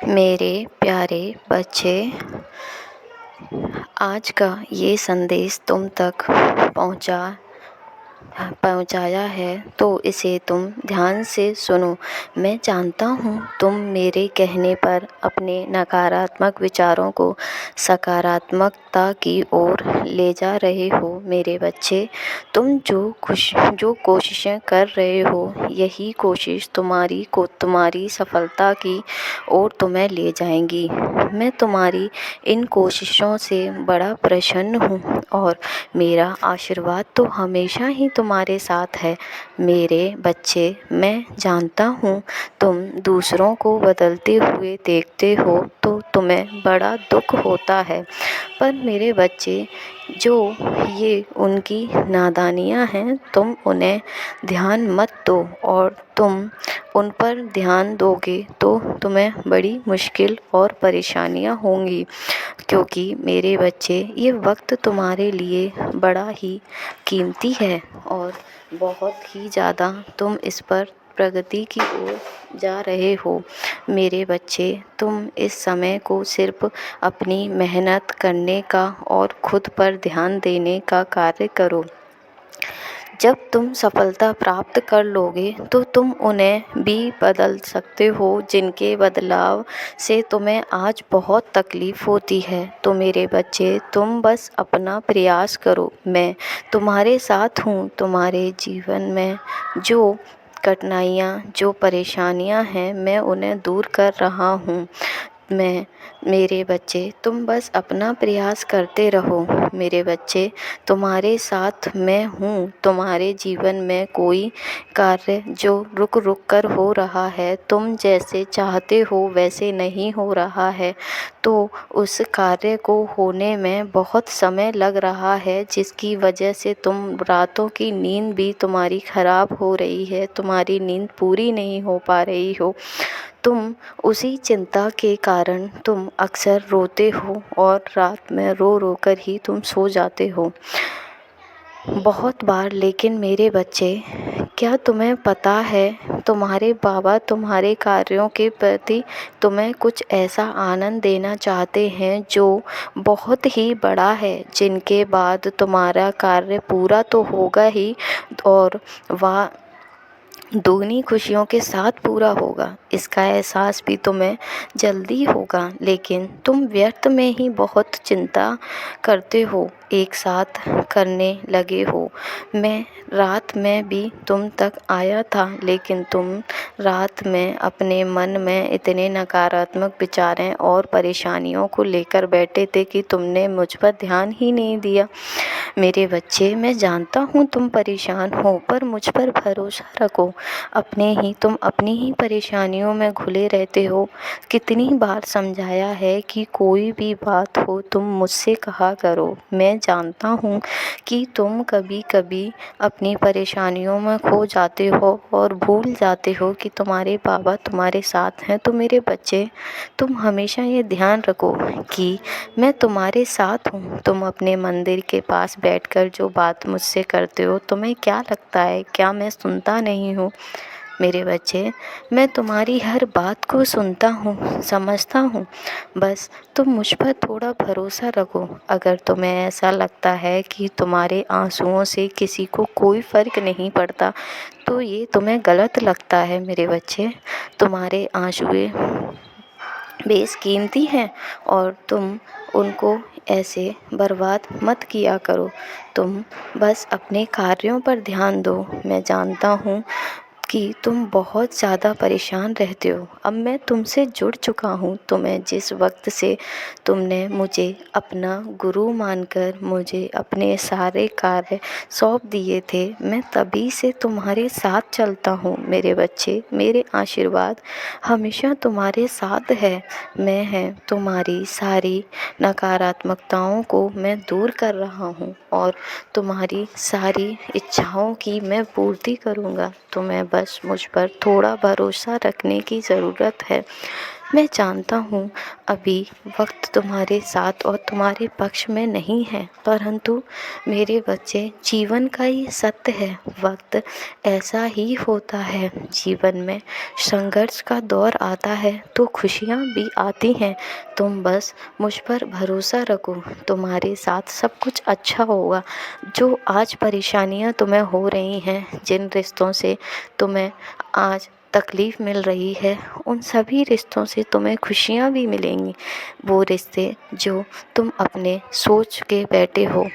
मेरे प्यारे बच्चे, आज का ये संदेश तुम तक पहुंचाया है तो इसे तुम ध्यान से सुनो। मैं जानता हूँ तुम मेरे कहने पर अपने नकारात्मक विचारों को सकारात्मकता की ओर ले जा रहे हो। मेरे बच्चे, तुम जो कोशिशें कर रहे हो, यही कोशिश तुम्हारी सफलता की ओर तुम्हें ले जाएंगी। मैं तुम्हारी इन कोशिशों से बड़ा प्रसन्न हूँ और मेरा आशीर्वाद तो हमेशा ही तुम्हारे साथ है। मेरे बच्चे, मैं जानता हूँ तुम दूसरों को बदलते हुए देखते हो तो तुम्हें बड़ा दुख होता है, पर मेरे बच्चे, जो ये उनकी नादानियाँ हैं, तुम उन्हें ध्यान मत दो। और तुम उन पर ध्यान दोगे तो तुम्हें बड़ी मुश्किल और परेशानियाँ होंगी, क्योंकि मेरे बच्चे, ये वक्त तुम्हारे लिए बड़ा ही कीमती है और बहुत ही ज़्यादा तुम इस पर प्रगति की ओर जा रहे हो। मेरे बच्चे, तुम इस समय को सिर्फ अपनी मेहनत करने का और खुद पर ध्यान देने का कार्य करो। जब तुम सफलता प्राप्त कर लोगे तो तुम उन्हें भी बदल सकते हो जिनके बदलाव से तुम्हें आज बहुत तकलीफ़ होती है। तो मेरे बच्चे, तुम बस अपना प्रयास करो। मैं तुम्हारे साथ हूँ। तुम्हारे जीवन में जो कठिनाइयाँ, जो परेशानियाँ हैं, मैं उन्हें दूर कर रहा हूँ। मेरे बच्चे, तुम बस अपना प्रयास करते रहो। मेरे बच्चे, तुम्हारे साथ मैं हूँ। तुम्हारे जीवन में कोई कार्य जो रुक रुक कर हो रहा है, तुम जैसे चाहते हो वैसे नहीं हो रहा है, तो उस कार्य को होने में बहुत समय लग रहा है, जिसकी वजह से तुम रातों की नींद भी तुम्हारी ख़राब हो रही है, तुम्हारी नींद पूरी नहीं हो पा रही हो। तुम उसी चिंता के कारण तुम अक्सर रोते हो और रात में रो रो कर ही तुम सो जाते हो बहुत बार। लेकिन मेरे बच्चे, क्या तुम्हें पता है, तुम्हारे बाबा तुम्हारे कार्यों के प्रति तुम्हें कुछ ऐसा आनंद देना चाहते हैं जो बहुत ही बड़ा है, जिनके बाद तुम्हारा कार्य पूरा तो होगा ही और वह दोगुनी खुशियों के साथ पूरा होगा। इसका एहसास भी तुम्हें जल्दी होगा, लेकिन तुम व्यर्थ में ही बहुत चिंता करते हो, एक साथ करने लगे हो। मैं रात में भी तुम तक आया था, लेकिन तुम रात में अपने मन में इतने नकारात्मक विचारें और परेशानियों को लेकर बैठे थे कि तुमने मुझ पर ध्यान ही नहीं दिया। मेरे बच्चे, मैं जानता हूँ तुम परेशान हो, पर मुझ पर भरोसा रखो। तुम अपनी ही परेशानियों में घुले रहते हो। कितनी बार समझाया है कि कोई भी बात हो तुम मुझसे कहा करो। मैं जानता हूँ कि तुम कभी कभी अपनी परेशानियों में खो जाते हो और भूल जाते हो कि तुम्हारे बाबा तुम्हारे साथ हैं। तो मेरे बच्चे, तुम हमेशा ये ध्यान रखो कि मैं तुम्हारे साथ हूँ। तुम अपने मंदिर के पास बैठकर जो बात मुझसे करते हो, तुम्हें क्या लगता है, क्या मैं सुनता नहीं हूँ? मेरे बच्चे, मैं तुम्हारी हर बात को सुनता हूँ, समझता हूँ। बस तुम मुझ पर थोड़ा भरोसा रखो। अगर तुम्हें ऐसा लगता है कि तुम्हारे आंसुओं से किसी को कोई फ़र्क नहीं पड़ता, तो ये तुम्हें गलत लगता है। मेरे बच्चे, तुम्हारे आंसुएं बेशकीमती हैं और तुम उनको ऐसे बर्बाद मत किया करो। तुम बस अपने कार्यों पर ध्यान दो। मैं जानता हूँ कि तुम बहुत ज़्यादा परेशान रहते हो। अब मैं तुमसे जुड़ चुका हूँ। तुम्हें जिस वक्त से तुमने मुझे अपना गुरु मानकर मुझे अपने सारे कार्य सौंप दिए थे, मैं तभी से तुम्हारे साथ चलता हूँ। मेरे बच्चे, मेरे आशीर्वाद हमेशा तुम्हारे साथ है। तुम्हारी सारी नकारात्मकताओं को मैं दूर कर रहा हूँ और तुम्हारी सारी इच्छाओं की मैं पूर्ति करूँगा। तुम्हें बस मुझ पर थोड़ा भरोसा रखने की ज़रूरत है। मैं जानता हूँ अभी वक्त तुम्हारे साथ और तुम्हारे पक्ष में नहीं है, परंतु मेरे बच्चे, जीवन का ये सत्य है। वक्त ऐसा ही होता है। जीवन में संघर्ष का दौर आता है तो खुशियाँ भी आती हैं। तुम बस मुझ पर भरोसा रखो, तुम्हारे साथ सब कुछ अच्छा होगा। जो आज परेशानियाँ तुम्हें हो रही हैं, जिन रिश्तों से तुम्हें आज तकलीफ़ मिल रही है, उन सभी रिश्तों से तुम्हें खुशियाँ भी मिलेंगी। वो रिश्ते जो तुम अपने सोच के बैठे हो,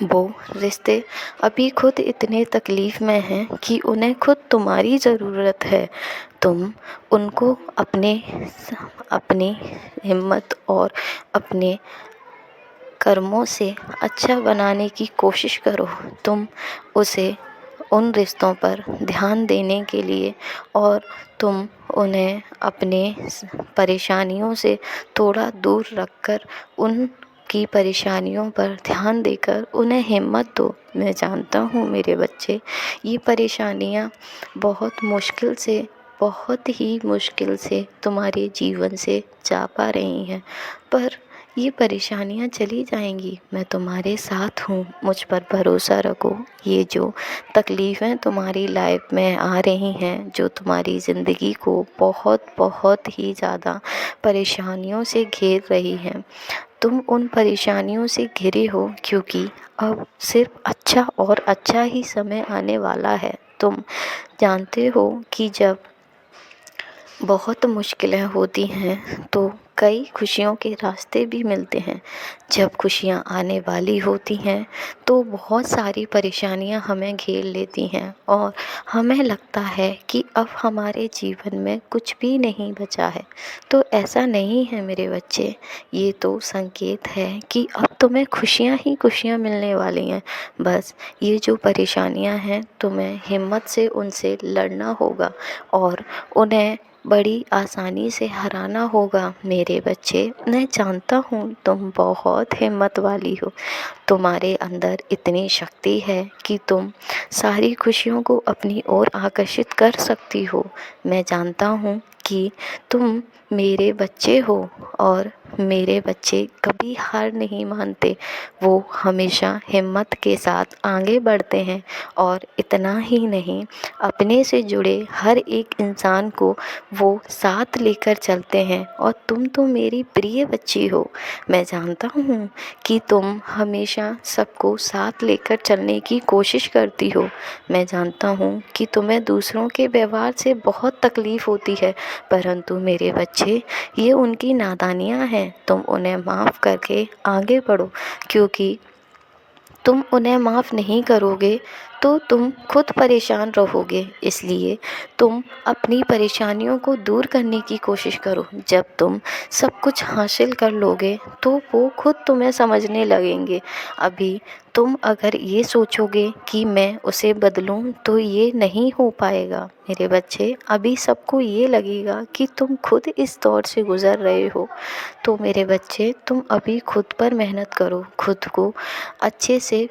वो रिश्ते अभी खुद इतने तकलीफ़ में हैं कि उन्हें खुद तुम्हारी ज़रूरत है। तुम उनको अपनी हिम्मत और अपने कर्मों से अच्छा बनाने की कोशिश करो। तुम उसे उन रिश्तों पर ध्यान देने के लिए और तुम उन्हें अपने परेशानियों से थोड़ा दूर रखकर उनकी परेशानियों पर ध्यान देकर उन्हें हिम्मत दो। मैं जानता हूँ मेरे बच्चे, ये परेशानियाँ बहुत ही मुश्किल से तुम्हारे जीवन से जा पा रही हैं, पर ये परेशानियाँ चली जाएंगी। मैं तुम्हारे साथ हूँ, मुझ पर भरोसा रखो। ये जो तकलीफ़ें तुम्हारी लाइफ में आ रही हैं, जो तुम्हारी ज़िंदगी को बहुत बहुत ही ज़्यादा परेशानियों से घेर रही हैं, तुम उन परेशानियों से घिरे हो क्योंकि अब सिर्फ अच्छा और अच्छा ही समय आने वाला है। तुम जानते हो कि जब बहुत मुश्किलें होती हैं तो कई खुशियों के रास्ते भी मिलते हैं। जब खुशियाँ आने वाली होती हैं तो बहुत सारी परेशानियाँ हमें घेर लेती हैं और हमें लगता है कि अब हमारे जीवन में कुछ भी नहीं बचा है। तो ऐसा नहीं है मेरे बच्चे, ये तो संकेत है कि अब तुम्हें खुशियाँ ही खुशियाँ मिलने वाली हैं। बस ये जो परेशानियाँ हैं, तुम्हें हिम्मत से उनसे लड़ना होगा और उन्हें बड़ी आसानी से हराना होगा। मेरे बच्चे, मैं जानता हूँ तुम बहुत हिम्मत वाली हो। तुम्हारे अंदर इतनी शक्ति है कि तुम सारी खुशियों को अपनी ओर आकर्षित कर सकती हो। मैं जानता हूँ कि तुम मेरे बच्चे हो और मेरे बच्चे कभी हार नहीं मानते। वो हमेशा हिम्मत के साथ आगे बढ़ते हैं और इतना ही नहीं, अपने से जुड़े हर एक इंसान को वो साथ लेकर चलते हैं। और तुम तो मेरी प्रिय बच्ची हो। मैं जानता हूँ कि तुम हमेशा सबको साथ लेकर चलने की कोशिश करती हो। मैं जानता हूँ कि तुम्हें दूसरों के व्यवहार से बहुत तकलीफ़ होती है, परंतु मेरे बच्चे, ये उनकी नादानियाँ हैं। तुम उन्हें माफ़ करके आगे बढ़ो, क्योंकि तुम उन्हें माफ़ नहीं करोगे तो तुम खुद परेशान रहोगे। इसलिए तुम अपनी परेशानियों को दूर करने की कोशिश करो। जब तुम सब कुछ हासिल कर लोगे तो वो खुद तुम्हें समझने लगेंगे। अभी तुम अगर ये सोचोगे कि मैं उसे बदलूं तो ये नहीं हो पाएगा। मेरे बच्चे, अभी सबको ये लगेगा कि तुम खुद इस दौर से गुज़र रहे हो। तो मेरे बच्चे, तुम अभी खुद पर मेहनत करो, खुद को अच्छे से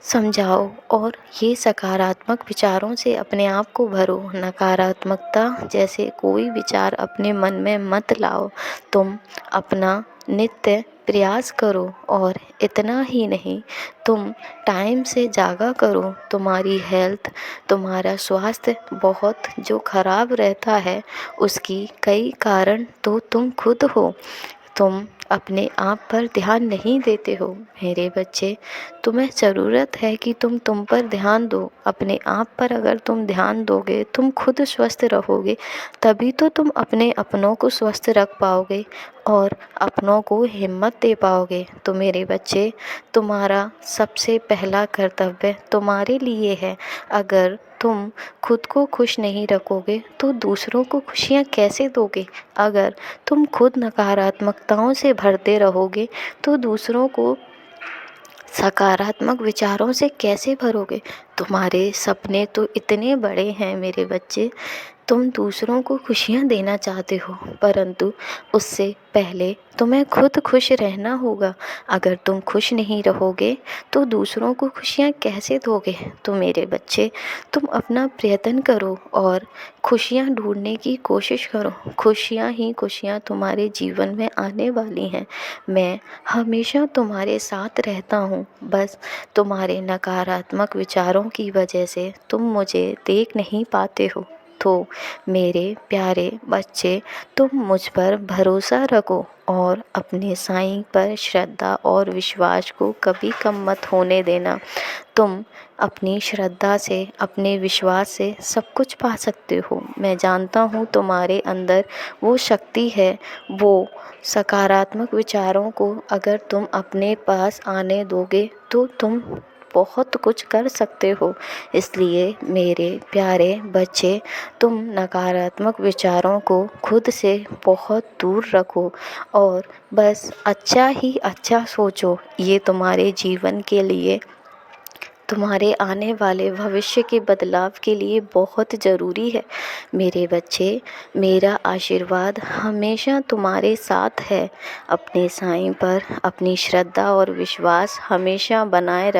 समझाओ और ये सकारात्मक विचारों से अपने आप को भरो। नकारात्मकता जैसे कोई विचार अपने मन में मत लाओ। तुम अपना नित्य प्रयास करो और इतना ही नहीं, तुम टाइम से जागा करो। तुम्हारी हेल्थ, तुम्हारा स्वास्थ्य बहुत जो खराब रहता है, उसकी कई कारण तो तुम खुद हो। तुम अपने आप पर ध्यान नहीं देते हो। मेरे बच्चे, तुम्हें ज़रूरत है कि तुम पर ध्यान दो। अपने आप पर अगर तुम ध्यान दोगे, तुम खुद स्वस्थ रहोगे, तभी तो तुम अपने अपनों को स्वस्थ रख पाओगे और अपनों को हिम्मत दे पाओगे। तो मेरे बच्चे, तुम्हारा सबसे पहला कर्तव्य तुम्हारे लिए है। अगर तुम खुद को खुश नहीं रखोगे तो दूसरों को खुशियाँ कैसे दोगे? अगर तुम खुद नकारात्मकताओं से भरते रहोगे तो दूसरों को सकारात्मक विचारों से कैसे भरोगे? तुम्हारे सपने तो इतने बड़े हैं मेरे बच्चे, तुम दूसरों को खुशियाँ देना चाहते हो, परंतु उससे पहले तुम्हें खुद खुश रहना होगा। अगर तुम खुश नहीं रहोगे तो दूसरों को खुशियाँ कैसे दोगे? तो मेरे बच्चे, तुम अपना प्रयत्न करो और खुशियाँ ढूंढने की कोशिश करो। खुशियाँ ही खुशियाँ तुम्हारे जीवन में आने वाली हैं। मैं हमेशा तुम्हारे साथ रहता हूँ, बस तुम्हारे नकारात्मक विचारों की वजह से तुम मुझे देख नहीं पाते हो। तो मेरे प्यारे बच्चे, तुम मुझ पर भरोसा रखो और अपने साईं पर श्रद्धा और विश्वास को कभी कम मत होने देना। तुम अपनी श्रद्धा से, अपने विश्वास से सब कुछ पा सकते हो। मैं जानता हूँ तुम्हारे अंदर वो शक्ति है, वो सकारात्मक विचारों को अगर तुम अपने पास आने दोगे तो तुम बहुत कुछ कर सकते हो। इसलिए मेरे प्यारे बच्चे, तुम नकारात्मक विचारों को खुद से बहुत दूर रखो और बस अच्छा ही अच्छा सोचो। ये तुम्हारे जीवन के लिए, तुम्हारे आने वाले भविष्य के बदलाव के लिए बहुत ज़रूरी है। मेरे बच्चे, मेरा आशीर्वाद हमेशा तुम्हारे साथ है। अपने साईं पर अपनी श्रद्धा और विश्वास हमेशा बनाए